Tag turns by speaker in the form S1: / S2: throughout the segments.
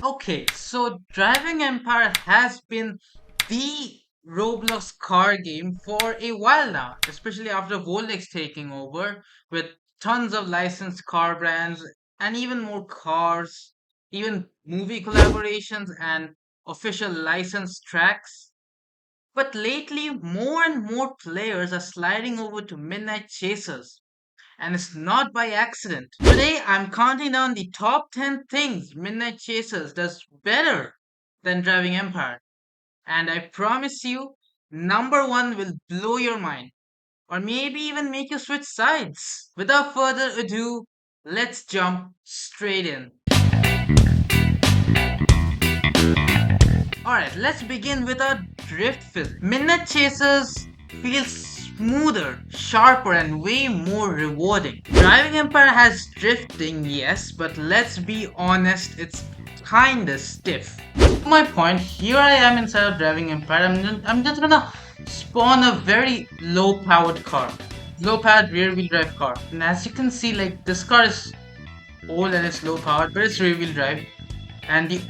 S1: Okay, so Driving Empire has been the Roblox car game for a while now, especially after Volix taking over with tons of licensed car brands and even more cars, even movie collaborations and official licensed tracks. But lately, more and more players are sliding over to Midnight Chasers, and it's not by accident. Today, I'm counting down the top 10 things Midnight Chasers does better than Driving Empire. And I promise you, number one will blow your mind, or maybe even make you switch sides. Without further ado, let's jump straight in. Alright, let's begin with our drift film. Midnight Chasers feels smoother, sharper, and way more rewarding. Driving Empire has drifting, yes, but let's be honest, it's kinda stiff. To my point, here I am inside of Driving Empire. I'm just gonna spawn a very low powered car. Low powered rear wheel drive car. And as you can see, like this car is old and it's low powered, but it's rear wheel drive. And the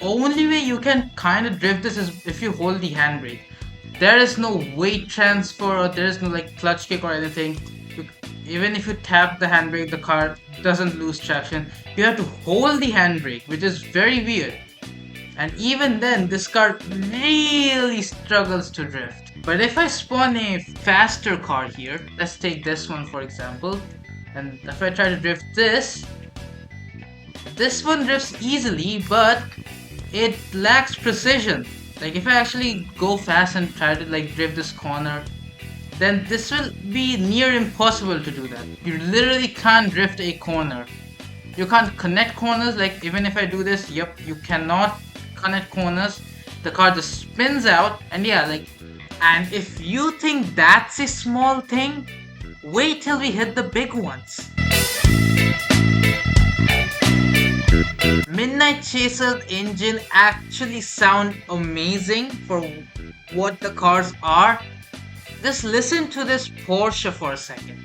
S1: only way you can kind of drift this is if you hold the handbrake. There is no weight transfer or there is no like clutch kick or anything. You, Even if you tap the handbrake, the car doesn't lose traction. You have to hold the handbrake, which is very weird. And even then, this car really struggles to drift. But if I spawn a faster car here, let's take this one for example, and if I try to drift this one drifts easily, but it lacks precision. Like if I actually go fast and try to like drift this corner, then this will be near impossible to do that. You literally can't drift a corner. You can't connect corners. Like even if I do this, yep, you cannot connect corners. The car just spins out, and yeah, like, and if you think that's a small thing, wait till we hit the big ones. Midnight Chaser's engine actually sound amazing for what the cars are. Just listen to this Porsche for a second.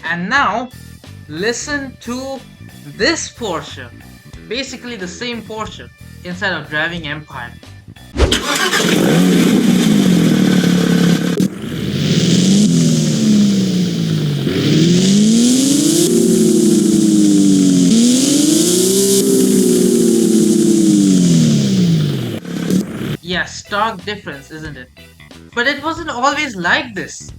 S1: And now listen to this Porsche. Basically the same Porsche inside of Driving Empire. Yeah, stark difference, isn't it? But it wasn't always like this.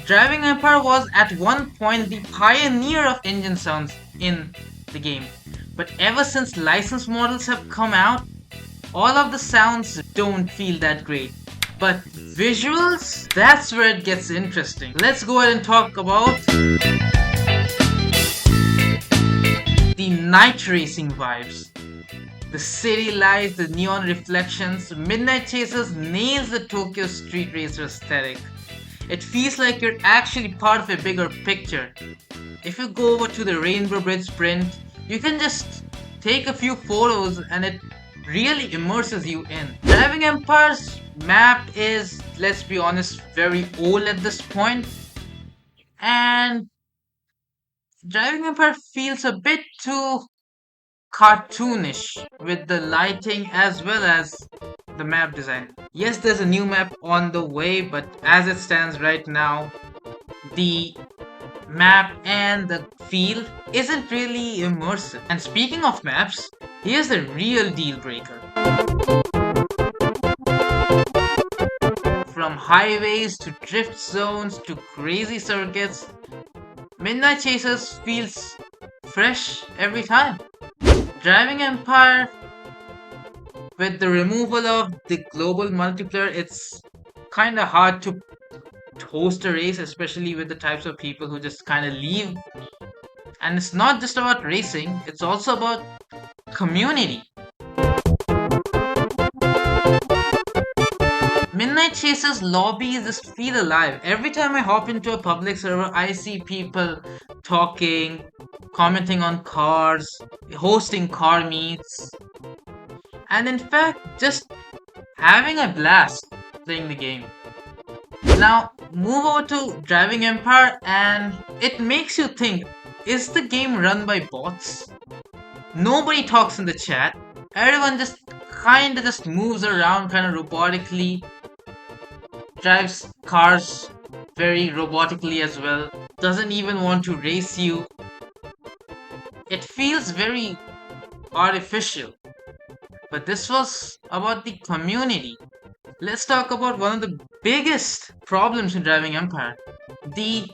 S1: Driving Empire was at one point the pioneer of engine sounds in the game. But ever since licensed models have come out, all of the sounds don't feel that great. But visuals, that's where it gets interesting. Let's go ahead and talk about the night racing vibes. The city lights, the neon reflections. Midnight Chasers nails the Tokyo street racer aesthetic. It feels like you're actually part of a bigger picture. If you go over to the Rainbow Bridge Sprint, you can just take a few photos and it really immerses you in. Driving Empire's map is, let's be honest, very old at this point, and Driving Empire feels a bit too cartoonish with the lighting as well as the map design. Yes, there's a new map on the way, but as it stands right now, the map and the feel isn't really immersive. And speaking of maps, here's the real deal breaker. From highways to drift zones to crazy circuits, Midnight Chasers feels fresh every time. Driving Empire, with the removal of the global multiplayer, it's kinda hard to host a race, especially with the types of people who just kinda leave. And it's not just about racing, it's also about community. Midnight Chasers lobbies just feel alive. Every time I hop into a public server, I see people talking, commenting on cars, hosting car meets. and in fact just having a blast playing the game. Now move over to Driving Empire and it makes you think, is the game run by bots? Nobody talks in the chat. Everyone just kinda just moves around kinda robotically, drives cars very robotically as well, doesn't even want to race you. It feels very artificial. But this was about the community. Let's talk about one of the biggest problems in Driving Empire. The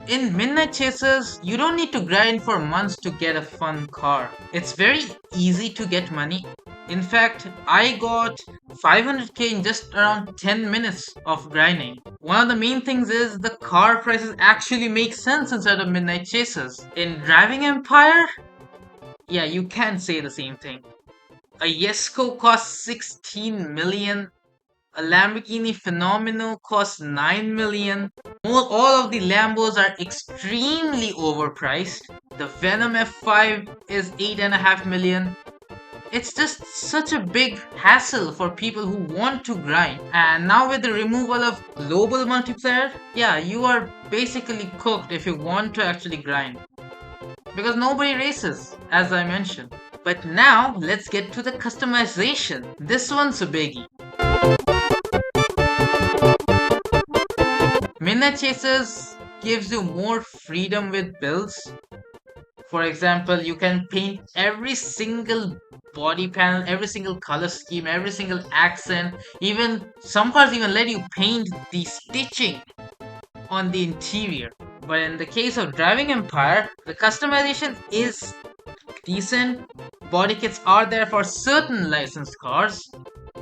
S1: In Midnight Chasers, you don't need to grind for months to get a fun car. It's very easy to get money. In fact, I got 500k in just around 10 minutes of grinding. One of the main things is the car prices actually make sense inside of Midnight Chasers. In Driving Empire, yeah, you can say the same thing. A Yesco costs 16 million. A Lamborghini Phenomenal costs 9 million. All of the Lambos are extremely overpriced. The Venom F5 is 8.5 million. It's just such a big hassle for people who want to grind. And now with the removal of global multiplayer, yeah, you are basically cooked if you want to actually grind. Because nobody races, as I mentioned. But now, let's get to the customization. This one's a biggie. Midnight Chasers gives you more freedom with builds. For example, you can paint every single body panel, every single color scheme, every single accent. Even some cars even let you paint the stitching on the interior. But in the case of Driving Empire, the customization is decent. Body kits are there for certain licensed cars.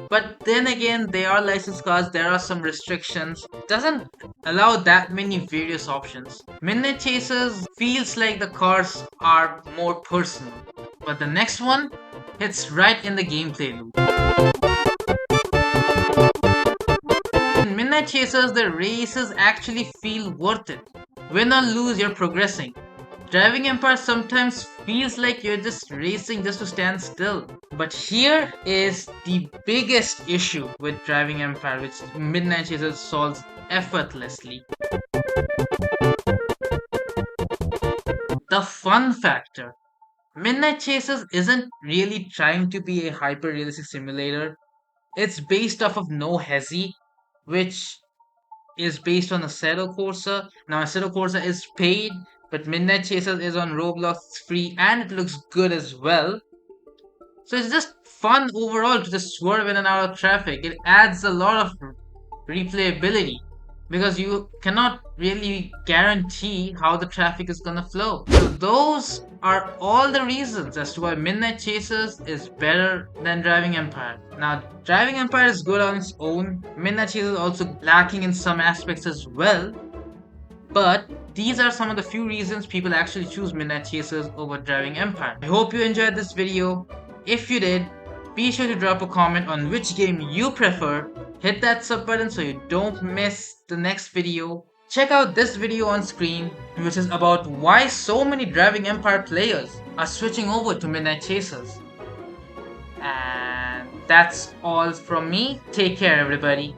S1: But then again, they are licensed cars, there are some restrictions. It doesn't allow that many various options. Midnight Chasers feels like the cars are more personal. But the next one hits right in the gameplay loop. In Midnight Chasers, the races actually feel worth it. Win or lose, you're progressing. Driving Empire sometimes feels like you're just racing just to stand still. But here is the biggest issue with Driving Empire, which Midnight Chasers solves effortlessly. The fun factor. Midnight Chasers isn't really trying to be a hyper-realistic simulator. It's based off of No Hesi, which is based on Assetto Corsa. Now Assetto Corsa is paid, but Midnight Chasers is on Roblox, it's free, and it looks good as well. So it's just fun overall to just swerve in and out of traffic. It adds a lot of replayability because you cannot really guarantee how the traffic is gonna flow. So those are all the reasons as to why Midnight Chasers is better than Driving Empire. Now, Driving Empire is good on its own. Midnight Chasers is also lacking in some aspects as well. But these are some of the few reasons people actually choose Midnight Chasers over Driving Empire. I hope you enjoyed this video. If you did, be sure to drop a comment on which game you prefer. Hit that sub button so you don't miss the next video. Check out this video on screen, which is about why so many Driving Empire players are switching over to Midnight Chasers. And that's all from me. Take care, everybody.